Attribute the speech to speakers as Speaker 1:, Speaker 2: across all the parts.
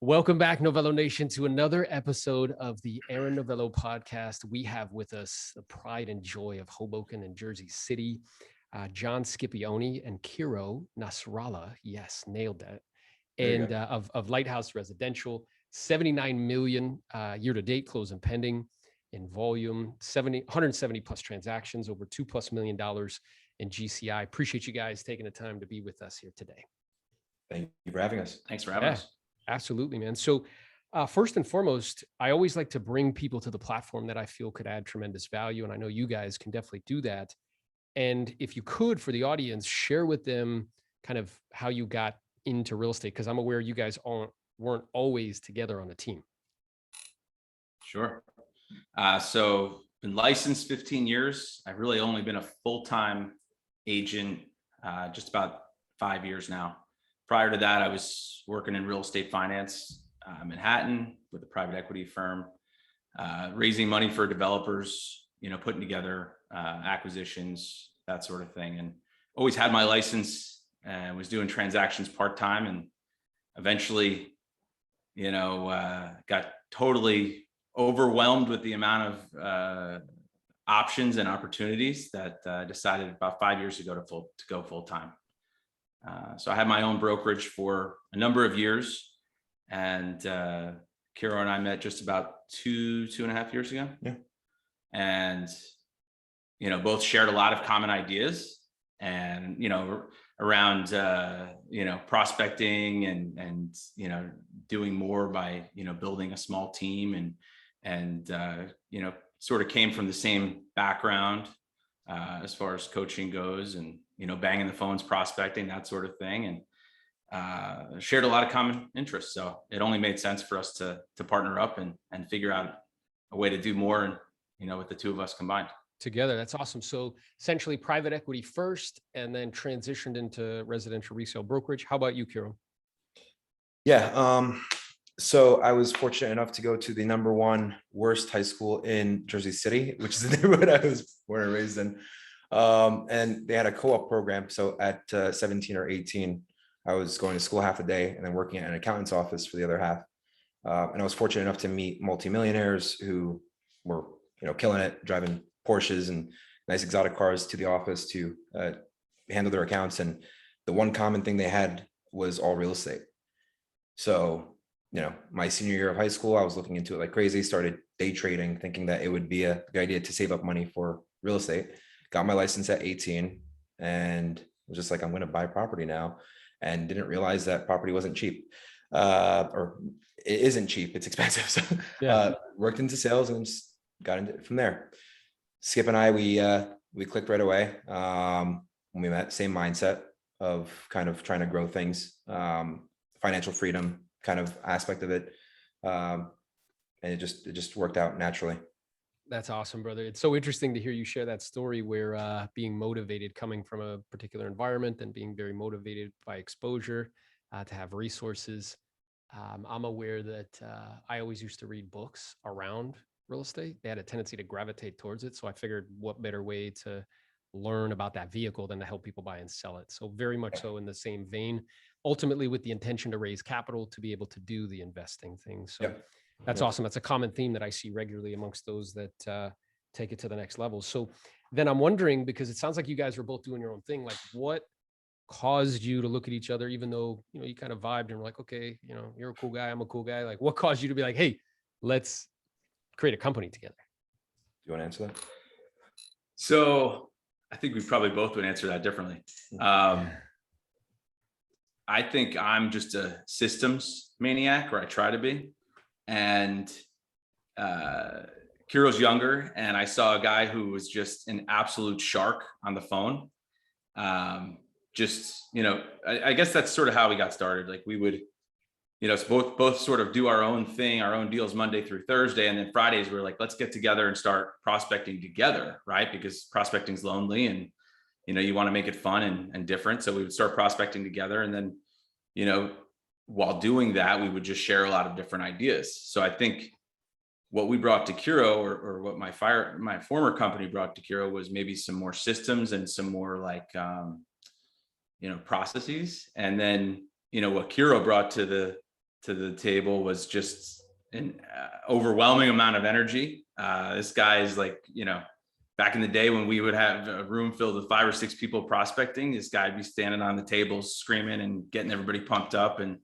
Speaker 1: Welcome back, Novello Nation, to another episode of the Aaron Novello podcast. We have with us the pride and joy of Hoboken and Jersey City, John Scipione and Kiro Nasralah. Yes, nailed that. And of Lighthouse Residential, 79 million year to date, close and pending in volume, 170 plus transactions, over $2+ million in GCI. Appreciate you guys taking the time to be with us here today.
Speaker 2: Thank you for having us.
Speaker 3: Thanks for having us.
Speaker 1: Absolutely, man. So first and foremost, I always like to bring people to the platform that I feel could add tremendous value. And I know you guys can definitely do that. And if you could, for the audience, share with them kind of how you got into real estate, because I'm aware you guys weren't always together on a team.
Speaker 3: Sure. So been licensed 15 years. I've really only been a full-time agent just about 5 years now. Prior to that, I was working in real estate finance, Manhattan, with a private equity firm, raising money for developers, putting together acquisitions, that sort of thing. And always had my license and was doing transactions part-time, and eventually, got totally overwhelmed with the amount of options and opportunities that I decided about 5 years ago to go full-time. So I had my own brokerage for a number of years, and Kiro and I met just about two and a half years ago.
Speaker 2: Yeah.
Speaker 3: And, both shared a lot of common ideas and, around, prospecting and, doing more by, building a small team and sort of came from the same background as far as coaching goes, and, banging the phones, prospecting, that sort of thing. And shared a lot of common interests. So it only made sense for us to partner up and figure out a way to do more, and, with the two of us combined.
Speaker 1: Together. That's awesome. So essentially private equity first, and then transitioned into residential resale brokerage. How about you, Kiro?
Speaker 2: Yeah. So I was fortunate enough to go to the #1 worst high school in Jersey City, which is the neighborhood I was born and raised in. And they had a co-op program. So at 17 or 18, I was going to school half a day and then working at an accountant's office for the other half. And I was fortunate enough to meet multimillionaires who were, killing it, driving Porsches and nice exotic cars to the office to handle their accounts. And the one common thing they had was all real estate. So, my senior year of high school, I was looking into it like crazy, started day trading, thinking that it would be a good idea to save up money for real estate. Got my license at 18 and was just like, I'm going to buy property now, and didn't realize that property wasn't cheap, or it isn't cheap. It's expensive. So worked into sales and just got into it from there. Skip and I, we clicked right away. When we met, same mindset of kind of trying to grow things, financial freedom kind of aspect of it. And it just worked out naturally.
Speaker 1: That's awesome, brother. It's so interesting to hear you share that story where being motivated, coming from a particular environment and being very motivated by exposure to have resources. I'm aware that I always used to read books around real estate. They had a tendency to gravitate towards it. So I figured what better way to learn about that vehicle than to help people buy and sell it. So very much so in the same vein, ultimately with the intention to raise capital to be able to do the investing thing. So that's awesome. That's a common theme that I see regularly amongst those that take it to the next level. So then I'm wondering, because it sounds like you guys were both doing your own thing, like what caused you to look at each other, even though, you kind of vibed and were like, okay, you're a cool guy, I'm a cool guy. Like what caused you to be like, hey, let's create a company together?
Speaker 2: Do you want to answer that?
Speaker 3: So I think we probably both would answer that differently. I think I'm just a systems maniac, or I try to be. And Kiro's younger, and I saw a guy who was just an absolute shark on the phone. I guess that's sort of how we got started. Like we would, both sort of do our own thing, our own deals Monday through Thursday. And then Fridays, we were like, let's get together and start prospecting together, right? Because prospecting's lonely and, you want to make it fun and different. So we would start prospecting together. And then, while doing that, we would just share a lot of different ideas. So I think what we brought to Kiro, or what my former company brought to Kiro, was maybe some more systems and some more like, processes. And then, what Kiro brought to to the table was just an overwhelming amount of energy. This guy is like, back in the day when we would have a room filled with 5 or 6 people prospecting, this guy would be standing on the tables screaming and getting everybody pumped up and,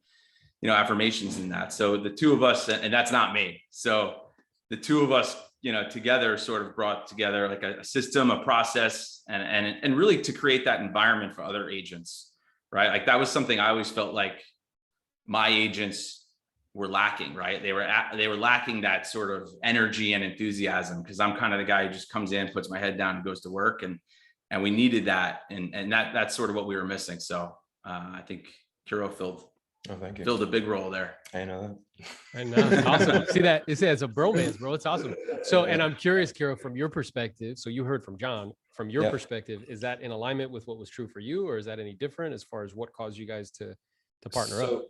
Speaker 3: affirmations in that. So the two of us, and that's not me. So the two of us, together sort of brought together like a system, a process, and really to create that environment for other agents, right? Like that was something I always felt like my agents were lacking, right? They were lacking that sort of energy and enthusiasm, because I'm kind of the guy who just comes in, puts my head down and goes to work, and we needed that, and that's sort of what we were missing. So I think Kiro filled a big role there.
Speaker 2: I know that.
Speaker 1: I know. It's awesome. See that? It's a bromance, bro. It's awesome. So, and I'm curious, Kiro, from your perspective, so you heard from John, from your perspective, is that in alignment with what was true for you, or is that any different as far as what caused you guys to partner up?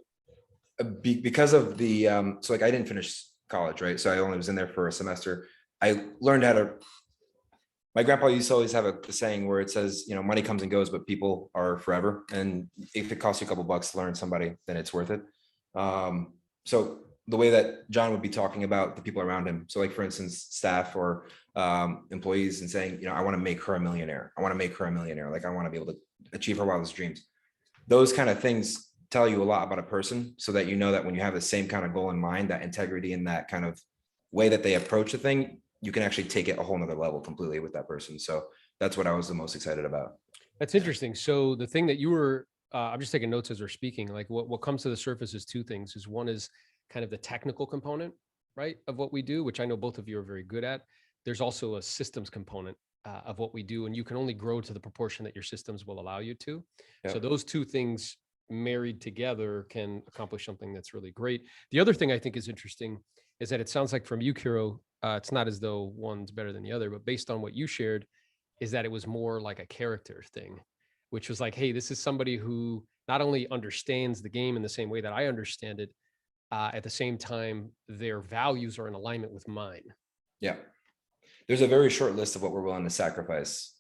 Speaker 2: Because of the so like I didn't finish college, right? So I only was in there for a semester. I learned how to. My grandpa used to always have a saying where it says, money comes and goes, but people are forever. And if it costs you a couple bucks to learn somebody, then it's worth it. So the way that John would be talking about the people around him, so like for instance, staff or employees, and saying, I want to make her a millionaire. I want to make her a millionaire. Like I want to be able to achieve her wildest dreams. Those kind of things tell you a lot about a person, so that that when you have the same kind of goal in mind, that integrity and that kind of way that they approach the thing, you can actually take it a whole nother level completely with that person. So that's what I was the most excited about.
Speaker 1: That's interesting. So the thing that you were, I'm just taking notes as we're speaking, like what comes to the surface is two things. Is one is kind of the technical component, right, of what we do, which I know both of you are very good at. There's also a systems component of what we do, and you can only grow to the proportion that your systems will allow you to. Yep. So those two things married together can accomplish something that's really great. The other thing I think is interesting is that it sounds like from you, Kiro, it's not as though one's better than the other, but based on what you shared, is that it was more like a character thing, which was like, hey, this is somebody who not only understands the game in the same way that I understand it, at the same time, their values are in alignment with mine.
Speaker 2: Yeah. There's a very short list of what we're willing to sacrifice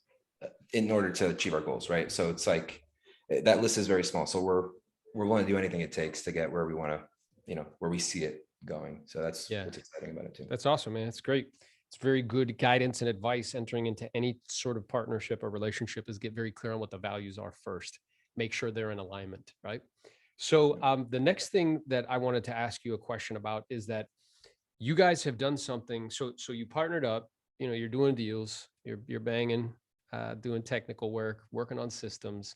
Speaker 2: in order to achieve our goals, right? So it's like, that list is very small. So we're willing to do anything it takes to get where we want to, where we see it going. So that's what's exciting about it too.
Speaker 1: That's awesome, man. It's great. It's very good guidance and advice entering into any sort of partnership or relationship, is get very clear on what the values are first. Make sure they're in alignment, right? So the next thing that I wanted to ask you a question about is that you guys have done something. So you partnered up, you're doing deals, you're banging, doing technical work, working on systems,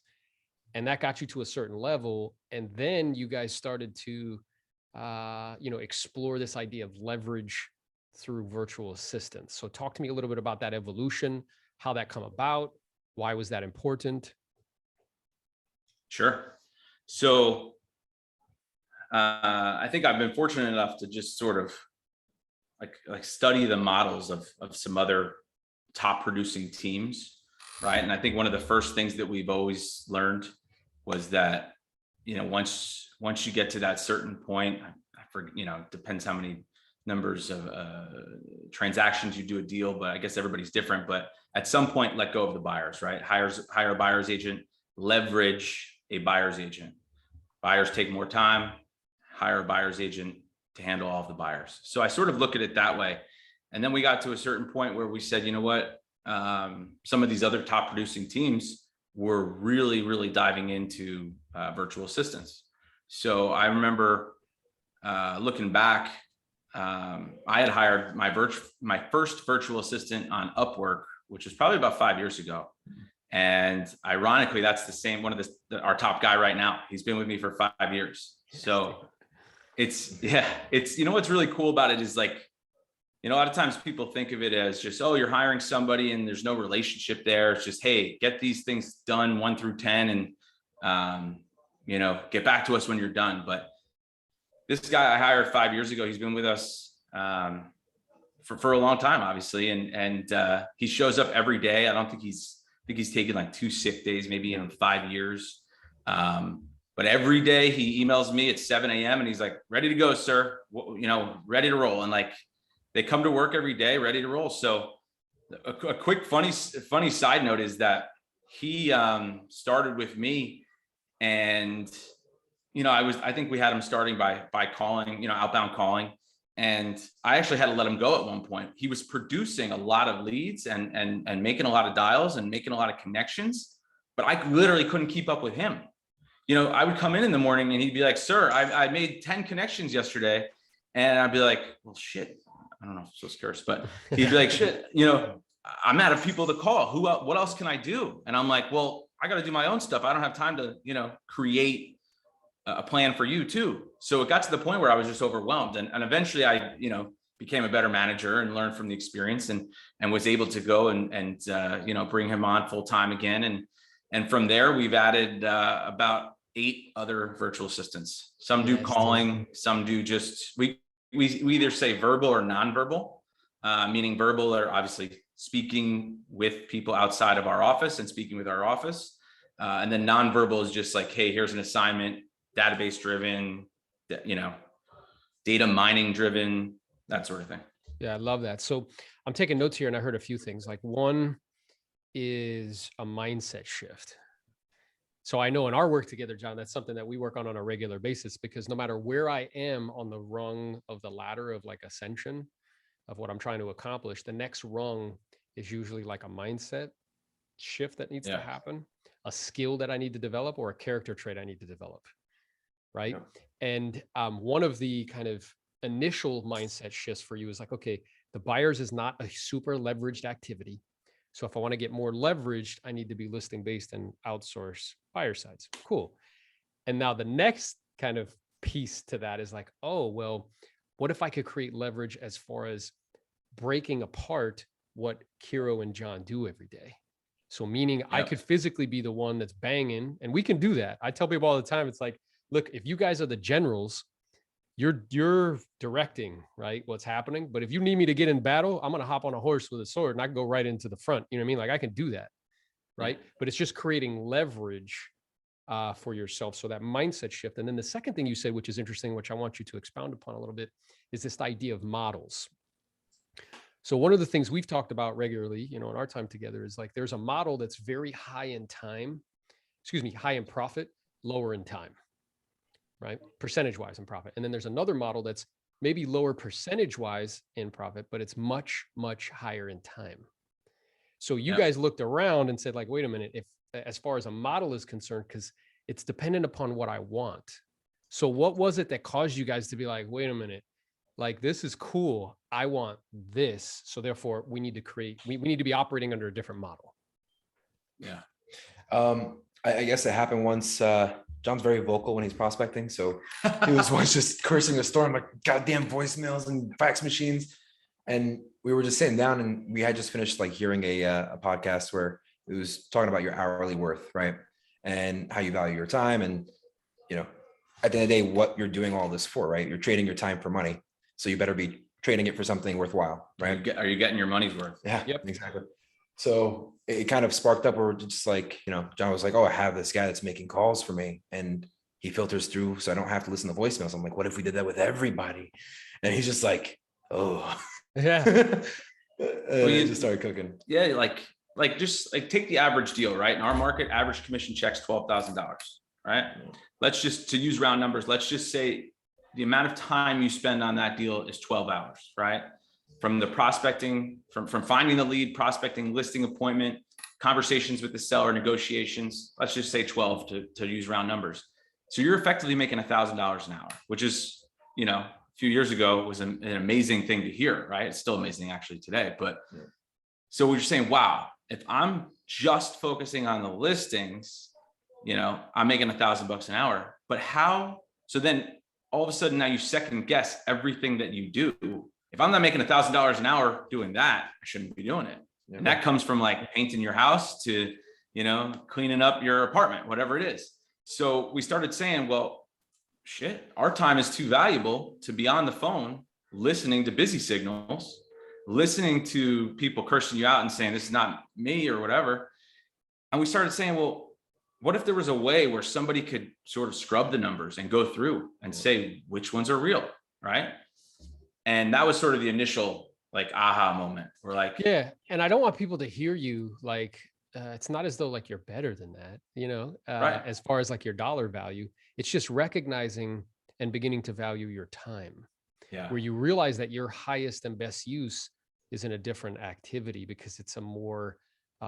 Speaker 1: and that got you to a certain level. And then you guys started to, explore this idea of leverage through virtual assistants. So talk to me a little bit about that evolution, how that come about, why was that important?
Speaker 3: Sure. So I think I've been fortunate enough to just sort of like study the models of some other top producing teams, right? And I think one of the first things that we've always learned was that, once you get to that certain point, depends how many numbers of transactions you do a deal, but I guess everybody's different. But at some point, let go of the buyers, right? Hire a buyer's agent, leverage a buyer's agent. Buyers take more time, hire a buyer's agent to handle all of the buyers. So I sort of look at it that way. And then we got to a certain point where we said, you know what, some of these other top producing teams were really, really diving into virtual assistants. So I remember looking back, I had hired my first virtual assistant on Upwork, which was probably about 5 years ago. And ironically, that's the same one of our top guy right now. He's been with me for 5 years. So it's what's really cool about it is like, a lot of times people think of it as just, oh, you're hiring somebody and there's no relationship there. It's just, hey, get these things done 1 through 10 and, get back to us when you're done. But this guy I hired 5 years ago, he's been with us for a long time, obviously. And he shows up every day. I think he's taken like 2 sick days, maybe in 5 years. But every day he emails me at 7 a.m. and he's like, ready to go, sir. Ready to roll. And like, they come to work every day, ready to roll. So a quick funny side note is that he started with me, and I think we had him starting by calling, outbound calling. And I actually had to let him go at one point. He was producing a lot of leads and making a lot of dials and making a lot of connections, but I literally couldn't keep up with him. I would come in the morning and he'd be like, "Sir, I made 10 connections yesterday." And I'd be like, "Well, shit, I don't know if I'm supposed to curse," but he'd be like, "Shit, I'm out of people to call. What else can I do?" And I'm like, "Well, I got to do my own stuff. I don't have time to, create a plan for you too." So it got to the point where I was just overwhelmed. And eventually I, became a better manager and learned from the experience and was able to go and bring him on full time again. And from there, we've added about 8 other virtual assistants. Some do calling, some do just, we either say verbal or nonverbal, meaning verbal are obviously speaking with people outside of our office and speaking with our office. And then nonverbal is just like, "Hey, here's an assignment," database driven, data mining driven, that sort of thing.
Speaker 1: Yeah, I love that. So I'm taking notes here and I heard a few things. Like, one is a mindset shift. So I know in our work together, John, that's something that we work on a regular basis, because no matter where I am on the rung of the ladder of like ascension of what I'm trying to accomplish, the next rung is usually like a mindset shift that needs to happen, a skill that I need to develop, or a character trait I need to develop. Right. Yeah. And one of the kind of initial mindset shifts for you is like, okay, the buyers is not a super leveraged activity. So if I want to get more leveraged, I need to be listing based and outsource buyer sides. Cool. And now the next kind of piece to that is like, oh, well, what if I could create leverage as far as breaking apart what Kiro and John do every day? So meaning I could physically be the one that's banging, and we can do that. I tell people all the time, it's like, look, if you guys are the generals, you're directing, right, what's happening. But if you need me to get in battle, I'm going to hop on a horse with a sword and I can go right into the front. You know what I mean? Like, I can do that. Right. Yeah. But it's just creating leverage for yourself. So that mindset shift. And then the second thing you said, which is interesting, which I want you to expound upon a little bit, is this idea of models. So one of the things we've talked about regularly, in our time together, is like, there's a model that's very high in profit, lower in time. Right? Percentage-wise in profit. And then there's another model that's maybe lower percentage-wise in profit, but it's much, much higher in time. So you guys looked around and said, like, wait a minute, if as far as a model is concerned, because it's dependent upon what I want. So what was it that caused you guys to be like, wait a minute, like, this is cool, I want this. So therefore we need to we need to be operating under a different model.
Speaker 2: Yeah. I guess it happened once. John's very vocal when he's prospecting. So he was once just cursing the storm, like goddamn voicemails and fax machines. And we were just sitting down and we had just finished like hearing a podcast where it was talking about your hourly worth, right? And how you value your time. And, at the end of the day, what you're doing all this for, right? You're trading your time for money. So you better be trading it for something worthwhile, right?
Speaker 3: Are you getting your money's worth?
Speaker 2: Yeah, exactly. So it kind of sparked up where just like, John was like, "Oh, I have this guy that's making calls for me and he filters through so I don't have to listen to voicemails." I'm like, "What if we did that with everybody?" And he's just like, "Oh, yeah." We just started cooking.
Speaker 3: Yeah. Like just like take the average deal, right? In our market, average commission checks $12,000, right? Yeah. Let's just, to use round numbers, let's just say the amount of time you spend on that deal is 12 hours, right? From the prospecting, from finding the lead, prospecting, listing appointment, conversations with the seller, negotiations, let's just say 12 to use round numbers. So you're effectively making $1,000 an hour, which is, a few years ago was an amazing thing to hear, right? It's still amazing actually today. But so we're just saying, wow, if I'm just focusing on the listings, I'm making $1,000 an hour. But how? So then all of a sudden now you second guess everything that you do. If I'm not making $1,000 an hour doing that, I shouldn't be doing it. Yeah. And that comes from like painting your house to, cleaning up your apartment, whatever it is. So we started saying, well, shit, our time is too valuable to be on the phone, listening to busy signals, listening to people cursing you out and saying, "This is not me," or whatever. And we started saying, well, what if there was a way where somebody could sort of scrub the numbers and go through and say which ones are real, right? And that was sort of the initial like aha moment. We're like,
Speaker 1: yeah. And I don't want people to hear you like, it's not as though like you're better than that, right. As far as like your dollar value, It's just recognizing and beginning to value your time,
Speaker 3: Yeah.
Speaker 1: where you realize that your highest and best use is in a different activity because it's a more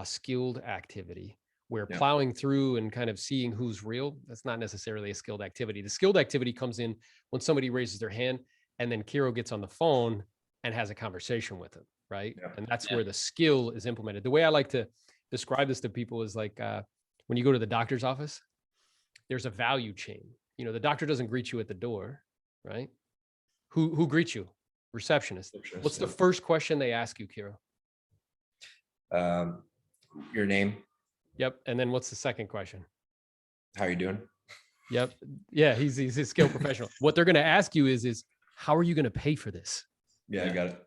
Speaker 1: skilled activity, where
Speaker 2: Yeah.
Speaker 1: plowing through and kind of seeing who's real, that's not necessarily a skilled activity. The skilled activity comes in when somebody raises their hand and then Kiro gets on the phone and has a conversation with them, right?
Speaker 2: Yeah.
Speaker 1: And that's
Speaker 3: Yeah.
Speaker 1: where the skill is implemented. The way I like to describe this to people is like when you go to the doctor's office, there's a value chain. You know, the doctor doesn't greet you at the door, right? Who greets you? Receptionist. What's the first question they ask you, Kiro?
Speaker 2: Your name?
Speaker 1: Yep. And then what's the second question?
Speaker 2: How are you doing?
Speaker 1: Yep. Yeah, he's a skilled professional. What they're going to ask you is how are you going to pay for this?
Speaker 2: Yeah, I got it.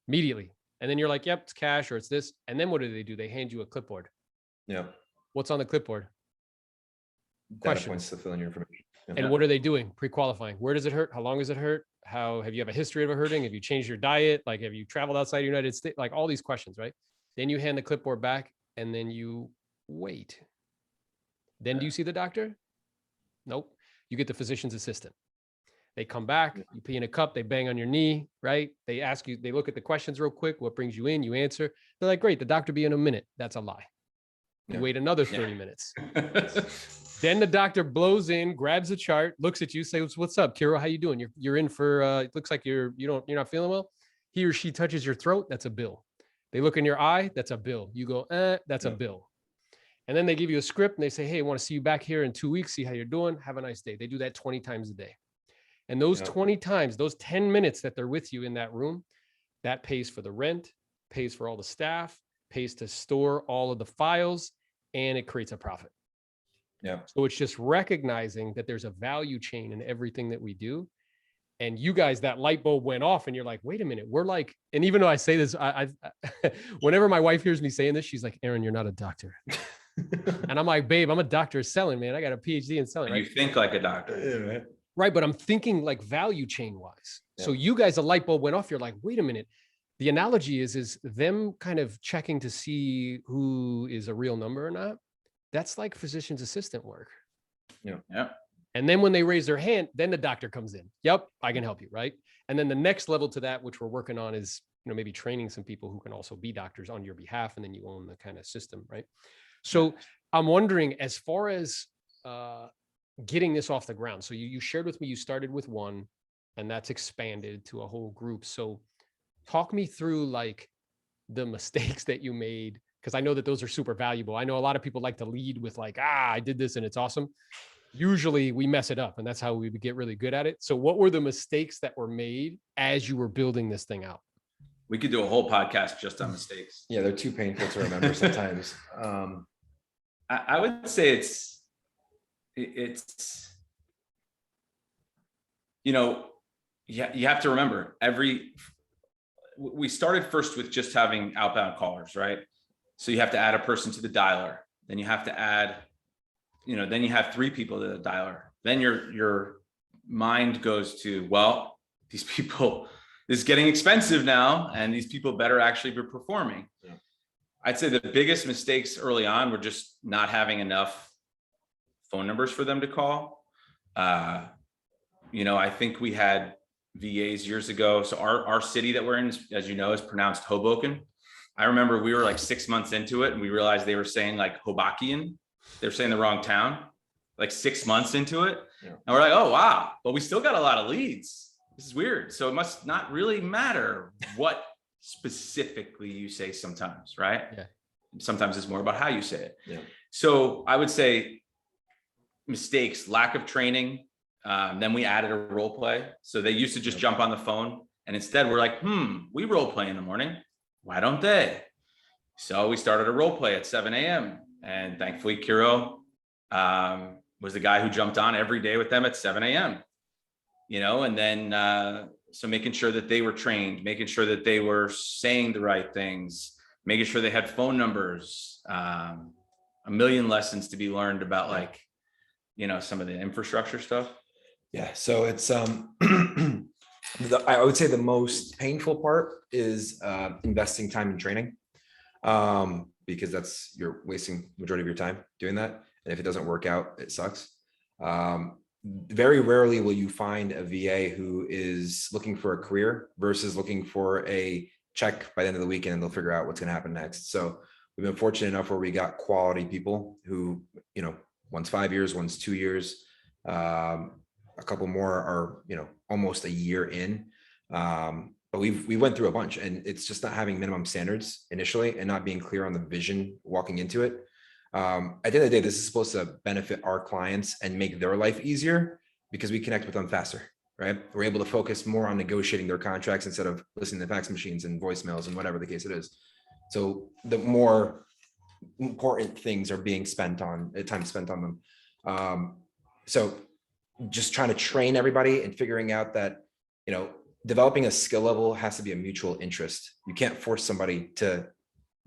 Speaker 1: Immediately. And then you're like, yep, it's cash or it's this. And then what do? They hand you a clipboard.
Speaker 2: Yeah.
Speaker 1: What's on the clipboard?
Speaker 2: Data
Speaker 1: Questions.
Speaker 2: points to fill in your information. Yeah.
Speaker 1: And what are they doing? Pre-qualifying. Where does it hurt? How long does it hurt? How have you have a history of it hurting? Have you changed your diet? Like, have you traveled outside the United States? Like all these questions, right? Then you hand the clipboard back and then you wait. Then do you see the doctor? Nope. You get the physician's assistant. They come back, you pee in a cup, they bang on your knee, right? They ask you, they look at the questions real quick. What brings you in? You answer. They're like, great, the doctor be in a minute. That's a lie. You
Speaker 2: Yeah.
Speaker 1: wait another 30 minutes. Then the doctor blows in, grabs a chart, looks at you, says, "What's up, Kiro? How you doing? You're in for it looks like you're not feeling well." He or she touches your throat, that's a bill. They look in your eye, that's a bill. You go, that's a bill. And then they give you a script and they say, "Hey, I want to see you back here in 2 weeks, see how you're doing. Have a nice day." They do that 20 times a day. And those 20 times, those 10 minutes that they're with you in that room, that pays for the rent, pays for all the staff, pays to store all of the files, and it creates a profit.
Speaker 2: Yeah.
Speaker 1: So it's just recognizing that there's a value chain in everything that we do. And you guys, that light bulb went off and you're like, wait a minute, we're like, and even though I say this, I whenever my wife hears me saying this, she's like, "Aaron, you're not a doctor." And I'm like, "Babe, I'm a doctor of selling, man. I got a PhD in selling."
Speaker 3: And
Speaker 1: right?
Speaker 3: you think like a doctor.
Speaker 2: Yeah, right.
Speaker 1: Right. But I'm thinking like value chain wise.
Speaker 2: Yeah.
Speaker 1: So you guys, a light bulb went off. You're like, wait a minute. The analogy is them kind of checking to see who is a real number or not. That's like physician's assistant work.
Speaker 2: Yeah.
Speaker 3: Yeah.
Speaker 1: And then when they raise their hand, then the doctor comes in. Yep, I can help you. Right. And then the next level to that, which we're working on, is, maybe training some people who can also be doctors on your behalf. And then you own the kind of system. Right. So I'm wondering, as far as getting this off the ground. So you shared with me, you started with one and that's expanded to a whole group. So talk me through like the mistakes that you made, because I know that those are super valuable. I know a lot of people like to lead with like, I did this and it's awesome. Usually we mess it up and that's how we get really good at it. So what were the mistakes that were made as you were building this thing out?
Speaker 3: We could do a whole podcast just on mistakes.
Speaker 2: Yeah, they're too painful to remember sometimes.
Speaker 3: I would say it's you have to remember we started first with just having outbound callers, right? So you have to add a person to the dialer, then you have to add, then you have 3 people to the dialer. Then your mind goes to, well, these people, this is getting expensive now, and these people better actually be performing. Yeah. I'd say the biggest mistakes early on were just not having enough phone numbers for them to call. I think we had VAs years ago. So our city that we're in, as you know, is pronounced Hoboken. I remember we were like 6 months into it and we realized they were saying like Hoboken. They're saying the wrong town, like 6 months into it. Yeah. And we're like, oh, wow, but we still got a lot of leads. This is weird. So it must not really matter what specifically you say sometimes, right? Yeah. Sometimes it's more about how you say it. Yeah. So I would say mistakes, lack of training. Then we added a role play. So they used to just jump on the phone, and instead we're like, we role play in the morning. Why don't they? So we started a role play at 7 a.m. And thankfully Kiro was the guy who jumped on every day with them at 7 a.m. And then so making sure that they were trained, making sure that they were saying the right things, making sure they had phone numbers, a million lessons to be learned about like, some of the infrastructure stuff.
Speaker 2: Yeah. So it's, I would say the most painful part is investing time in training, because you're wasting majority of your time doing that. And if it doesn't work out, it sucks. very rarely will you find a VA who is looking for a career versus looking for a check by the end of the weekend, and they'll figure out what's going to happen next. So we've been fortunate enough where we got quality people who, one's 5 years, one's 2 years. A couple more are, almost a year in. But we went through a bunch, and it's just not having minimum standards initially and not being clear on the vision walking into it. At the end of the day, this is supposed to benefit our clients and make their life easier because we connect with them faster, right? We're able to focus more on negotiating their contracts instead of listening to fax machines and voicemails and whatever the case it is. So the more important things are being spent on, time spent on them. So just trying to train everybody and figuring out that, developing a skill level has to be a mutual interest. You can't force somebody to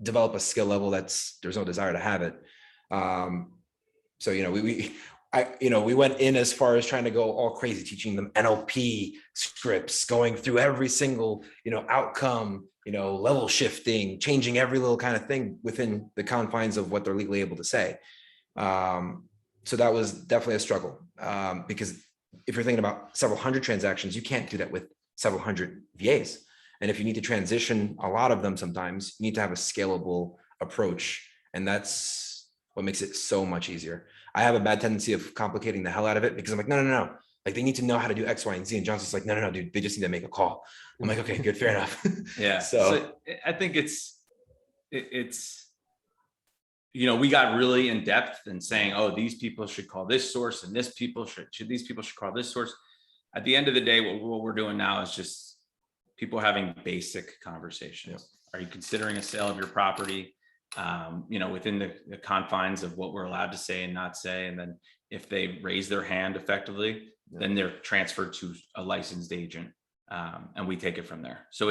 Speaker 2: develop a skill level there's no desire to have it. So, we went in as far as trying to go all crazy, teaching them NLP scripts, going through every single, outcome, level shifting, changing every little kind of thing within the confines of what they're legally able to say. So that was definitely a struggle, because if you're thinking about several hundred transactions, you can't do that with several hundred VAs. And if you need to transition a lot of them, sometimes you need to have a scalable approach. And that's what makes it so much easier. I have a bad tendency of complicating the hell out of it because I'm like, no. Like they need to know how to do X, Y, and Z. And John's just like, no, dude, they just need to make a call. I'm like, okay, good, fair enough.
Speaker 3: Yeah.
Speaker 2: So
Speaker 3: I think it's, we got really in depth in saying, oh, these people should call this source and these people should call this source. At the end of the day, what we're doing now is just people having basic conversations. Are you considering a sale of your property? Within the confines of what we're allowed to say and not say. And then if they raise their hand effectively, then they're transferred to a licensed agent. And we take it from there. So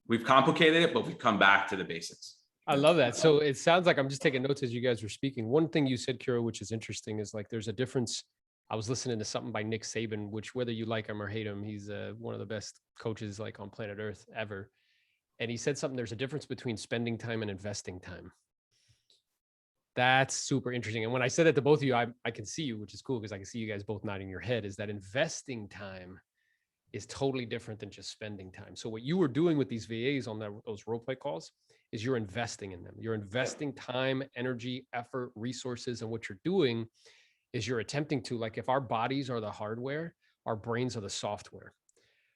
Speaker 3: we've complicated it, but we've come back to the basics.
Speaker 1: I love that. So it sounds like I'm just taking notes as you guys were speaking. One thing you said, Kiro, which is interesting, is like there's a difference. I was listening to something by Nick Saban, which whether you like him or hate him, he's one of the best coaches like on planet Earth ever. And he said something, there's a difference between spending time and investing time. That's super interesting. And when I said that to both of you, I can see you, which is cool because I can see you guys both nodding your head, is that investing time is totally different than just spending time. So what you were doing with these VAs on those role play calls is you're investing in them. You're investing time, energy, effort, resources. And what you're doing is you're attempting to, like, if our bodies are the hardware, our brains are the software.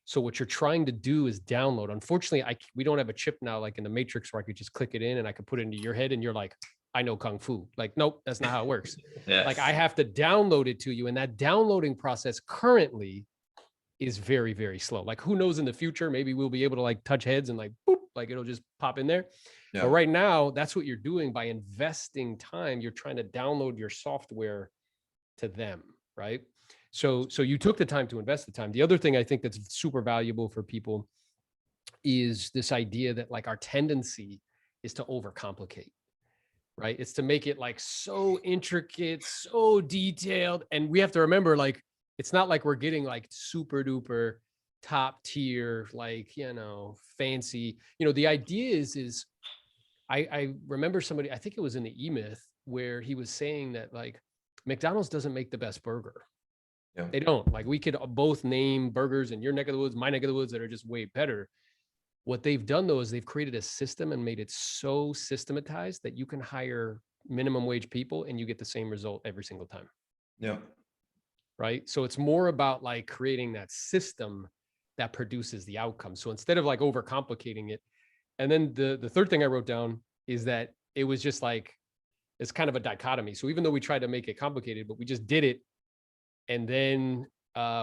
Speaker 1: So what you're trying to do is download. Unfortunately, we don't have a chip now, like in the Matrix, where I could just click it in and I could put it into your head and you're like, I know Kung Fu. Like, nope, that's not how it works.
Speaker 3: Yes.
Speaker 1: Like I have to download it to you. And that downloading process currently is very, very slow. Like who knows in the future, maybe we'll be able to like touch heads and like, boop, like it'll just pop in there. Yeah. But right now, that's what you're doing by investing time. You're trying to download your software to them, right? So you took the time to invest the time. The other thing I think that's super valuable for people is this idea that like our tendency is to overcomplicate, right? It's to make it like so intricate, so detailed. And we have to remember, like, it's not like we're getting like super duper top tier, like, fancy, the idea is I remember somebody, I think it was in the E-Myth, where he was saying that like McDonald's doesn't make the best burger. Yeah. They don't. Like we could both name burgers in your neck of the woods, my neck of the woods, that are just way better. What they've done though is they've created a system and made it so systematized that you can hire minimum wage people and you get the same result every single time.
Speaker 2: Yeah.
Speaker 1: Right. So it's more about like creating that system that produces the outcome. So instead of like overcomplicating it. And then the third thing I wrote down is that it was just like, it's kind of a dichotomy. So even though we tried to make it complicated, but we just did it. And then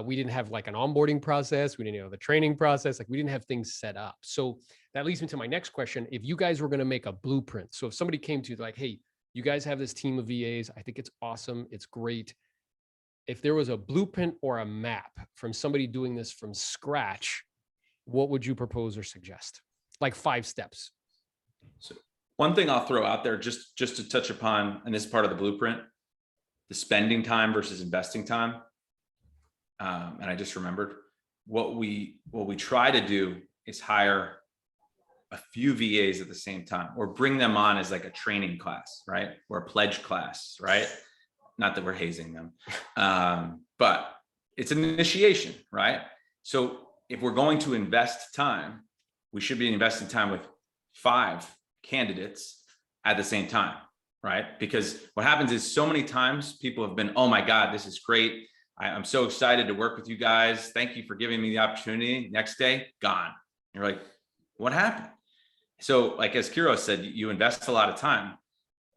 Speaker 1: we didn't have like an onboarding process. We didn't have the training process. Like we didn't have things set up. So that leads me to my next question. If you guys were going to make a blueprint, so if somebody came to you like, hey, you guys have this team of VAs, I think it's awesome. It's great. If there was a blueprint or a map from somebody doing this from scratch, what would you propose or suggest? Like 5 steps.
Speaker 3: So one thing I'll throw out there just to touch upon, and this is part of the blueprint, the spending time versus investing time. And I just remembered what we try to do is hire a few VAs at the same time, or bring them on as like a training class, right? Or a pledge class, right? not that we're hazing them, but it's an initiation, right? So if we're going to invest time, we should be investing time with 5 candidates at the same time, right? Because what happens is so many times people have been, oh my God, this is great. I'm so excited to work with you guys. Thank you for giving me the opportunity. Next day, gone. You're like, what happened? So like, as Kiro said, you invest a lot of time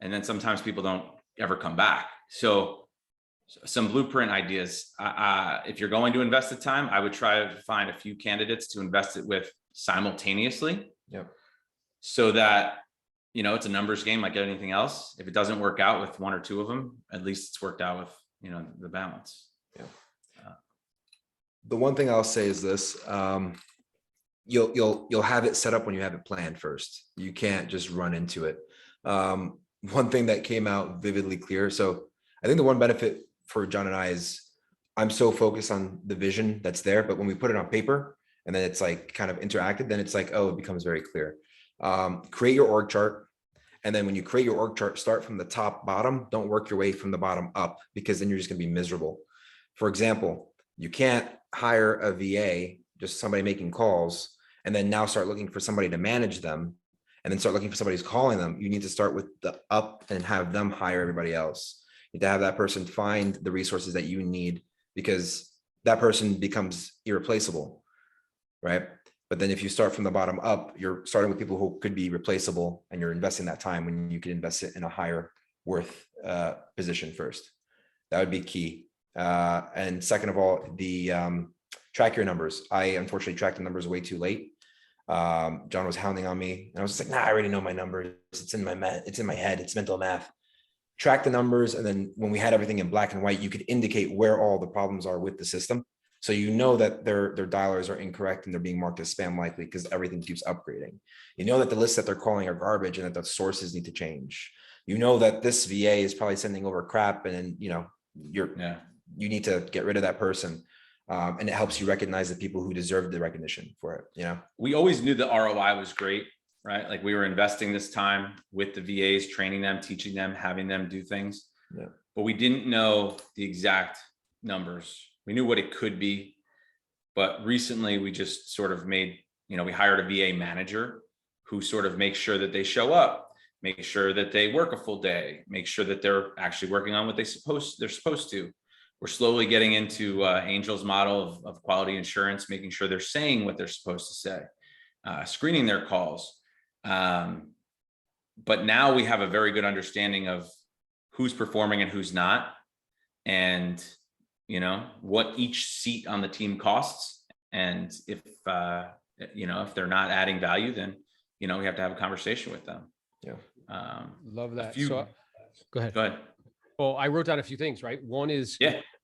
Speaker 3: and then sometimes people don't ever come back. So some blueprint ideas. If you're going to invest the time, I would try to find a few candidates to invest it with simultaneously.
Speaker 2: Yep.
Speaker 3: So that, you know, it's a numbers game like anything else. If it doesn't work out with 1 or 2 of them, at least it's worked out with, you know, the balance.
Speaker 2: Yeah. The one thing I'll say is this, you'll have it set up when you have it planned first. You can't just run into it. One thing that came out vividly clear. So I think the one benefit for John and I is I'm so focused on the vision that's there, but when we put it on paper and then it's like kind of interacted, then it's like, oh, it becomes very clear. Create your org chart. And then when you create your org chart, start from the top bottom, don't work your way from the bottom up, because then you're just gonna be miserable. For example, you can't hire a VA, just somebody making calls, and then now start looking for somebody to manage them, and then start looking for somebody who's calling them. You need to start with the up and have them hire everybody else. You need to have that person find the resources that you need, because that person becomes irreplaceable, right? But then if you start from the bottom up, you're starting with people who could be replaceable, and you're investing that time when you could invest it in a higher worth position first. That would be key. And second of all, the track your numbers. I unfortunately tracked the numbers way too late. John was hounding on me, and I was just like, nah, I already know my numbers. It's in my head. It's mental math. Track the numbers. And then when we had everything in black and white, you could indicate where all the problems are with the system. So you know that their dialers are incorrect and they're being marked as spam likely because everything keeps upgrading. You know that the lists that they're calling are garbage and that the sources need to change. You know that this VA is probably sending over crap, and then, you know, you need to get rid of that person. And it helps you recognize the people who deserve the recognition for it. You know,
Speaker 3: we always knew the ROI was great, right? Like we were investing this time with the VAs, training them, teaching them, having them do things.
Speaker 2: Yeah.
Speaker 3: But we didn't know the exact numbers. We knew what it could be, but recently we just sort of made, you know, we hired a VA manager who sort of makes sure that they show up, make sure that they work a full day, make sure that they're actually working on what they're supposed to. We're slowly getting into Angel's model of quality insurance, making sure they're saying what they're supposed to say, screening their calls. But now we have a very good understanding of who's performing and who's not, and you know what each seat on the team costs. And if you know, if they're not adding value, then you know we have to have a conversation with them.
Speaker 2: Yeah,
Speaker 1: Love that.
Speaker 3: So
Speaker 1: Go ahead.
Speaker 3: Go ahead.
Speaker 1: Well, I wrote down a few things, right? One is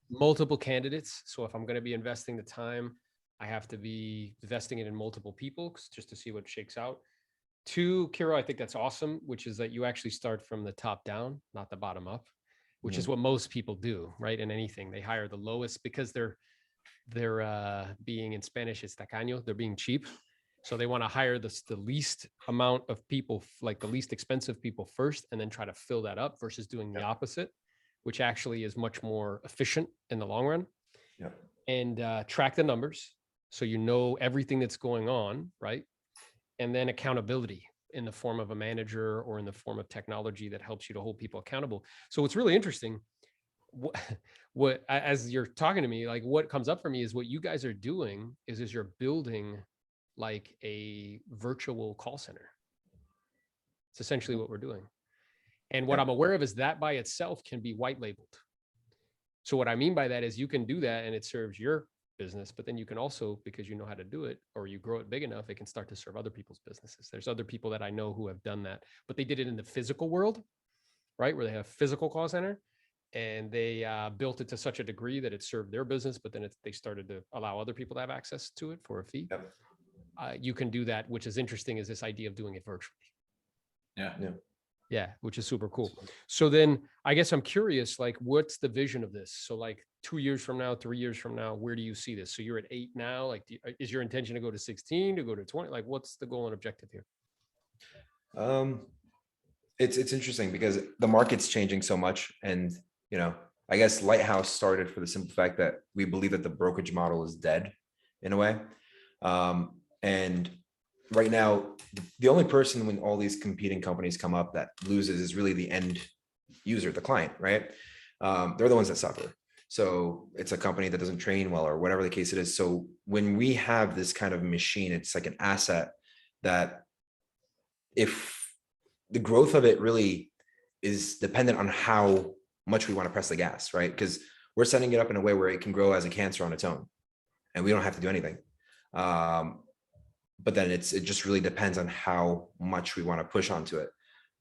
Speaker 1: multiple candidates. So if I'm going to be investing the time, I have to be investing it in multiple people just to see what shakes out. 2, Kiro, I think that's awesome, which is that you actually start from the top down, not the bottom up, which is what most people do, right? In anything, they hire the lowest because they're being, in Spanish, it's tacaño, they're being cheap. So they want to hire the least amount of people, like the least expensive people first, and then try to fill that up versus doing the opposite, which actually is much more efficient in the long run.
Speaker 2: yeah,
Speaker 1: And track the numbers so you know everything that's going on, right? And then accountability in the form of a manager or in the form of technology that helps you to hold people accountable. So what's really interesting, what as you're talking to me, like what comes up for me is what you guys are doing is you're building like a virtual call center. It's essentially what we're doing. And what I'm aware of is that by itself can be white labeled. So what I mean by that is you can do that and it serves your business, but then you can also, because you know how to do it, or you grow it big enough, it can start to serve other people's businesses. There's other people that I know who have done that, but they did it in the physical world, right? Where they have a physical call center, and they built it to such a degree that it served their business, but then they started to allow other people to have access to it for a fee.
Speaker 2: Yep.
Speaker 1: You can do that, which is interesting, is this idea of doing it virtually. Yeah, which is super cool. So then I guess I'm curious, like, what's the vision of this? So like 2 years from now, 3 years from now, where do you see this? So you're at 8 now, like, is your intention to go to 16, to go to 20? Like, what's the goal and objective here?
Speaker 2: It's interesting because the market's changing so much, and you know, I guess Lighthouse started for the simple fact that we believe that the brokerage model is dead in a way. And right now, the only person when all these competing companies come up that loses is really the end user, the client, right? They're the ones that suffer. So it's a company that doesn't train well or whatever the case it is. So when we have this kind of machine, it's like an asset that if the growth of it really is dependent on how much we want to press the gas, right? Because we're setting it up in a way where it can grow as a cancer on its own and we don't have to do anything. But then it just really depends on how much we want to push onto it.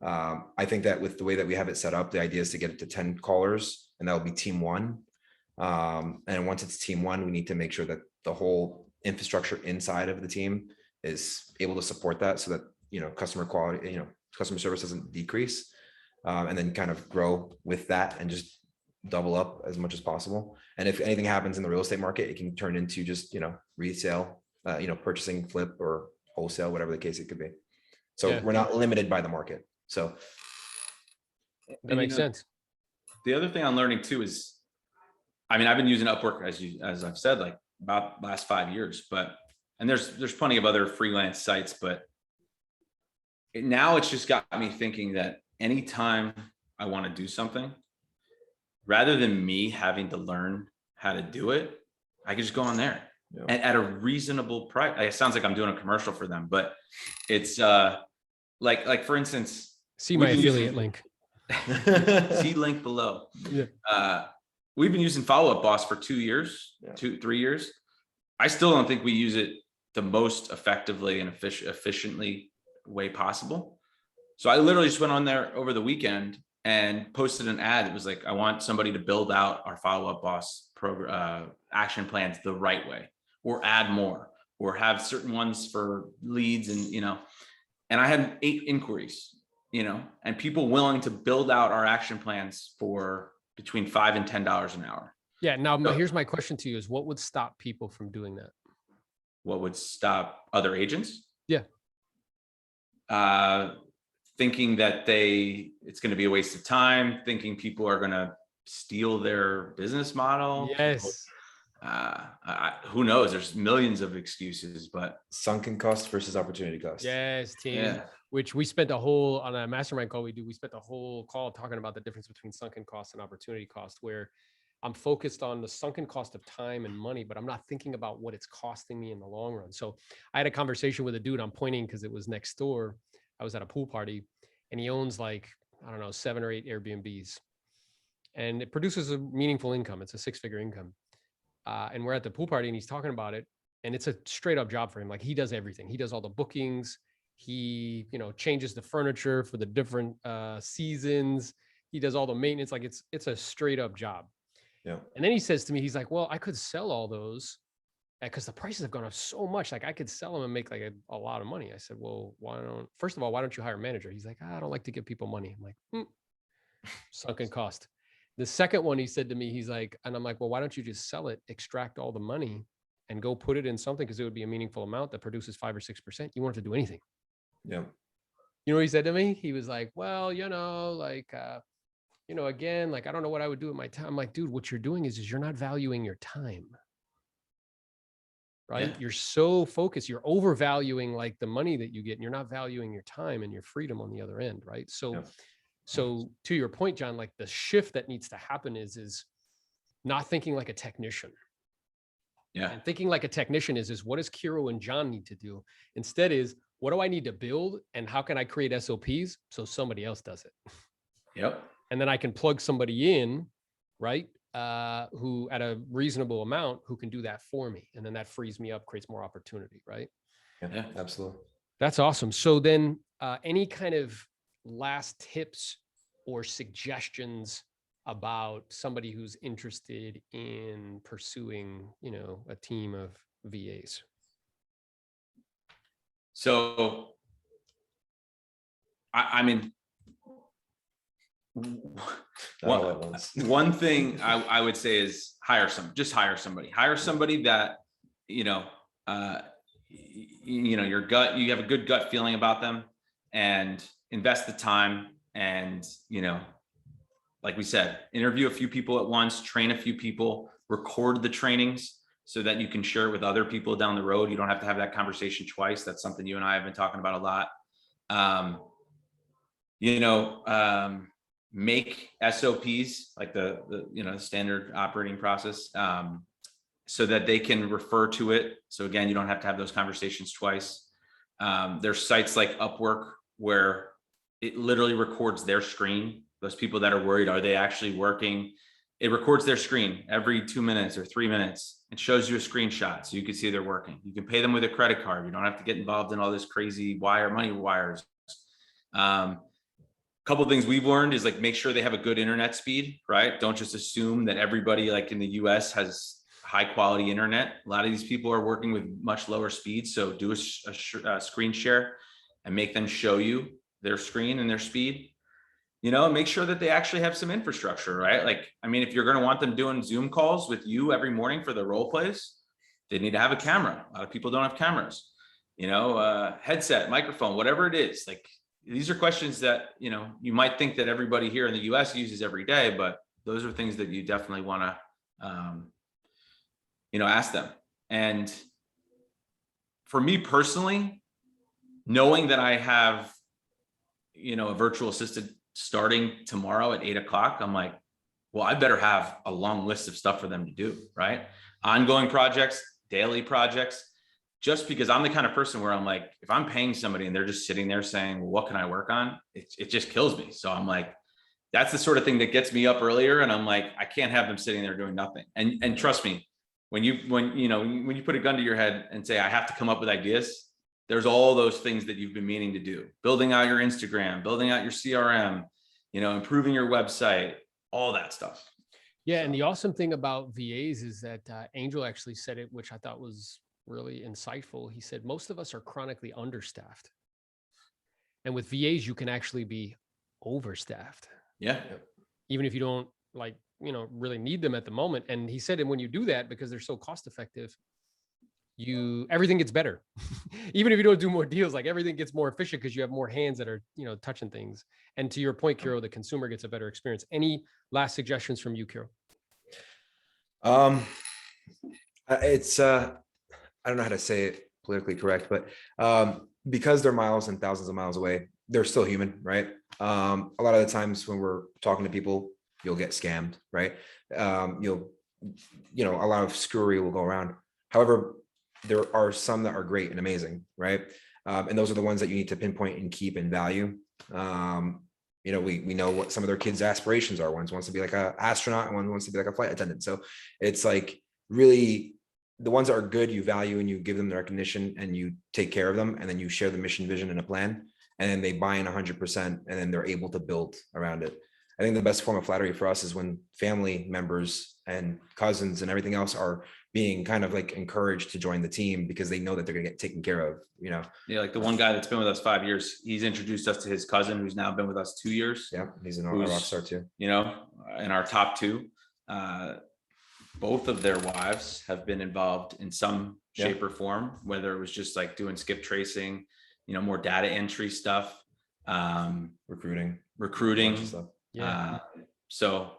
Speaker 2: I think that with the way that we have it set up, the idea is to get it to 10 callers and that will be team one. And once it's team one, we need to make sure that the whole infrastructure inside of the team is able to support that so that, customer quality, customer service doesn't decrease, and then kind of grow with that and just double up as much as possible. And if anything happens in the real estate market, it can turn into just, resale, purchasing, flip, or wholesale, whatever the case it could be. So
Speaker 1: Yeah.
Speaker 2: we're not limited by the market. So
Speaker 1: That makes sense.
Speaker 3: The other thing I'm learning too is, I've been using Upwork as I've said, like about last 5 years, and there's plenty of other freelance sites, but now it's just got me thinking that anytime I want to do something, rather than me having to learn how to do it, I can just go on there and at a reasonable price. It sounds like I'm doing a commercial for them, but it's like for instance,
Speaker 1: See my affiliate link.
Speaker 3: See link below.
Speaker 1: Yeah.
Speaker 3: We've been using Follow Up Boss for 2 years, 3 years. I still don't think we use it the most effectively and efficiently way possible. So I literally just went on there over the weekend and posted an ad. It was like, I want somebody to build out our Follow Up Boss action plans the right way, or add more, or have certain ones for leads, and I had 8 inquiries, and people willing to build out our action plans for between $5 and $10 an hour.
Speaker 1: Yeah. Now, here's my question to you: is what would stop people from doing that?
Speaker 3: What would stop other agents?
Speaker 1: Yeah.
Speaker 3: Thinking that it's going to be a waste of time, thinking people are going to steal their business model.
Speaker 1: Yes.
Speaker 3: Who knows? There's millions of excuses, but
Speaker 2: sunken cost versus opportunity cost.
Speaker 1: Yes, team.
Speaker 3: Yeah.
Speaker 1: Which we spent on a mastermind call we spent the whole call talking about the difference between sunken cost and opportunity cost, where I'm focused on the sunken cost of time and money, but I'm not thinking about what it's costing me in the long run. So I had a conversation with a dude. I'm pointing because it was next door. I was at a pool party and he owns 7 or 8 Airbnbs and it produces a meaningful income. It's a 6-figure income. And we're at the pool party and he's talking about it. And it's a straight up job for him. Like he does everything. He does all the bookings. He, changes the furniture for the different seasons. He does all the maintenance. Like it's a straight up job.
Speaker 2: Yeah.
Speaker 1: And then he says to me, he's like, well, I could sell all those because the prices have gone up so much. Like I could sell them and make a lot of money. I said, well, why don't you hire a manager? He's like, I don't like to give people money. I'm like, sunken cost. The second one he said to me, he's like, and I'm like, well, why don't you just sell it, extract all the money and go put it in something? Because it would be a meaningful amount that produces 5 or 6%. You won't have to do anything.
Speaker 2: Yeah.
Speaker 1: You know what he said to me? He was like, well, again, I don't know what I would do with my time. I'm like, dude, what you're doing is you're not valuing your time. Right? Yeah. You're so focused, you're overvaluing the money that you get and you're not valuing your time and your freedom on the other end. Right. So to your point, John, the shift that needs to happen is not thinking like a technician.
Speaker 3: Yeah.
Speaker 1: And thinking like a technician is what does Kiro and John need to do? Instead is, what do I need to build and how can I create SOPs so somebody else does it?
Speaker 3: Yep.
Speaker 1: And then I can plug somebody in, right? Who at a reasonable amount, who can do that for me. And then that frees me up, creates more opportunity, right?
Speaker 2: Yeah, absolutely.
Speaker 1: That's awesome. So then any kind of last tips or suggestions about somebody who's interested in pursuing, a team of VAs?
Speaker 3: So, one thing I would say is hire somebody that, you have a good gut feeling about them and invest the time and, like we said, interview a few people at once, train a few people, record the trainings so that you can share it with other people down the road. You don't have to have that conversation twice. That's something you and I have been talking about a lot. Make SOPs, like the standard operating process, so that they can refer to it. So again, you don't have to have those conversations twice. There's sites like Upwork where it literally records their screen. Those people that are worried, are they actually working? It records their screen every 2 minutes or 3 minutes. It shows you a screenshot so you can see they're working. You can pay them with a credit card. You don't have to get involved in all this crazy money wires. Couple of things we've learned is like, make sure they have a good internet speed, right? Don't just assume that everybody like in the US has high quality internet. A lot of these people are working with much lower speeds. So do a screen share and make them show you their screen and their speed. Make sure that they actually have some infrastructure, right? Like, I mean, if you're going to want them doing Zoom calls with you every morning for the role plays, they need to have a camera. A lot of people don't have cameras, headset, microphone, whatever it is. Like, these are questions that, you might think that everybody here in the US uses every day, but those are things that you definitely want to, ask them. And for me personally, knowing that I have, a virtual assistant starting tomorrow at 8 o'clock, I'm like, well, I better have a long list of stuff for them to do, right? Ongoing projects, daily projects, just because I'm the kind of person where I'm like, if I'm paying somebody and they're just sitting there saying, well, what can I work on? It just kills me. So I'm like, that's the sort of thing that gets me up earlier. And I'm like, I can't have them sitting there doing nothing. And trust me, when you put a gun to your head and say, I have to come up with ideas, there's all those things that you've been meaning to do, building out your Instagram, building out your CRM, improving your website, all that stuff.
Speaker 1: Yeah. And the awesome thing about VAs is that Angel actually said it, which I thought was really insightful. He said, most of us are chronically understaffed. And with VAs, you can actually be overstaffed.
Speaker 3: Yeah.
Speaker 1: Even if you don't really need them at the moment. And he said, and when you do that, because they're so cost effective, everything gets better. Even if you don't do more deals, like everything gets more efficient because you have more hands that are, touching things. And to your point, Kiro, the consumer gets a better experience. Any last suggestions from you, Kiro?
Speaker 2: It's I don't know how to say it politically correct, but because they're miles and thousands of miles away, they're still human, right? A lot of the times when we're talking to people, you'll get scammed, right? A lot of screwery will go around. However, there are some that are great and amazing, right? And those are the ones that you need to pinpoint and keep in value. We know what some of their kids' aspirations are. One wants to be like an astronaut, and one wants to be like a flight attendant. So it's like really the ones that are good, you value and you give them the recognition and you take care of them, and then you share the mission, vision, and a plan, and then they buy in 100%, and then they're able to build around it. I think the best form of flattery for us is when family members and cousins and everything else are being kind of like encouraged to join the team because they know that they're going to get taken care of,
Speaker 3: Yeah. Like the one guy that's been with us 5 years, he's introduced us to his cousin who's now been with us 2 years.
Speaker 2: Yeah. He's a rock star too.
Speaker 3: In our top two, both of their wives have been involved in some shape or form, whether it was just like doing skip tracing, more data entry stuff,
Speaker 2: recruiting.
Speaker 3: Stuff. Yeah. So,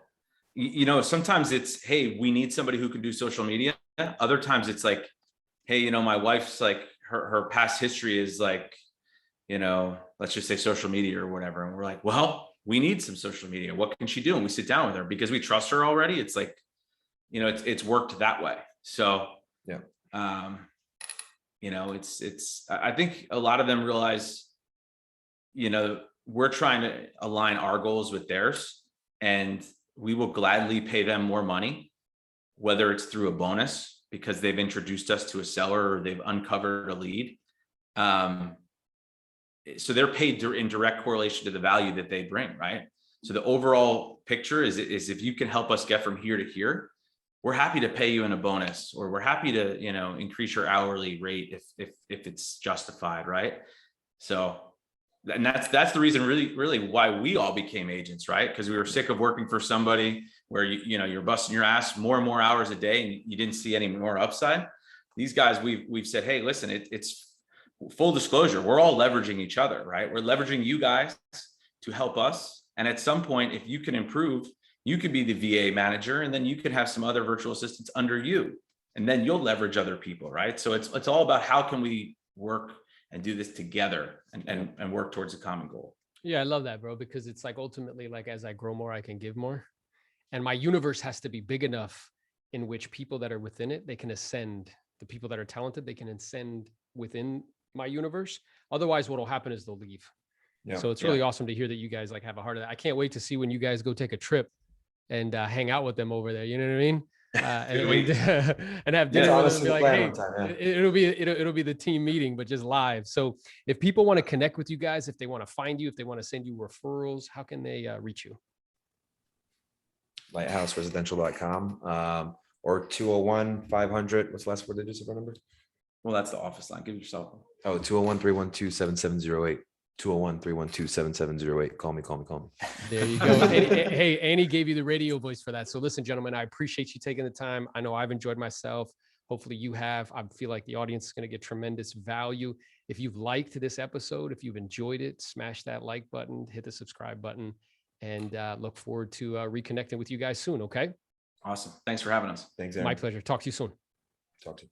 Speaker 3: sometimes it's, hey, we need somebody who can do social media. Other times it's like, hey, my wife's like, her past history is like, let's just say social media or whatever. And we're like, well, we need some social media. What can she do? And we sit down with her because we trust her already. It's like, it's worked that way. So,
Speaker 2: yeah.
Speaker 3: I think a lot of them realize, we're trying to align our goals with theirs, and we will gladly pay them more money, whether it's through a bonus because they've introduced us to a seller or they've uncovered a lead. So they're paid in direct correlation to the value that they bring, right? So the overall picture is if you can help us get from here to here, we're happy to pay you in a bonus, or we're happy to, increase your hourly rate if it's justified, right? So, and that's the reason really why we all became agents, right? Because we were sick of working for somebody where you're busting your ass more and more hours a day and you didn't see any more upside. These guys, we've said, hey, listen, it's full disclosure, we're all leveraging each other, right? We're leveraging you guys to help us, And at some point, if you can improve, you could be the VA manager, and then you could have some other virtual assistants under you, and then you'll leverage other people, right? So it's all about how can we work and do this together and work towards a common goal.
Speaker 1: Yeah, I love that, bro, because it's like ultimately, like, as I grow more, I can give more. And my universe has to be big enough in which people that are within it, they can ascend. The people that are talented, they can ascend within my universe. Otherwise, what will happen is they'll leave.
Speaker 2: Yeah.
Speaker 1: So it's really awesome to hear that you guys like have a heart of that. I can't wait to see when you guys go take a trip and hang out with them over there. You know what I mean? And have dinner with them and be like, hey, it'll be the team meeting, but just live. So if people want to connect with you guys, if they want to find you, if they want to send you referrals, how can they reach you?
Speaker 2: lighthouseresidential.com, or 201-500. What's the last 4 digits of our number?
Speaker 3: Well, that's the office line. Give yourself.
Speaker 2: Oh, 201-312-7708. 201-312-7708. Call me.
Speaker 1: There you go. Hey, Annie gave you the radio voice for that. So listen, gentlemen, I appreciate you taking the time. I know I've enjoyed myself. Hopefully you have. I feel like the audience is going to get tremendous value. If you've liked this episode, if you've enjoyed it, smash that like button, hit the subscribe button, and look forward to reconnecting with you guys soon. Okay.
Speaker 3: Awesome. Thanks for having us.
Speaker 2: Thanks, Aaron.
Speaker 1: My pleasure. Talk to you soon.
Speaker 2: Talk to you.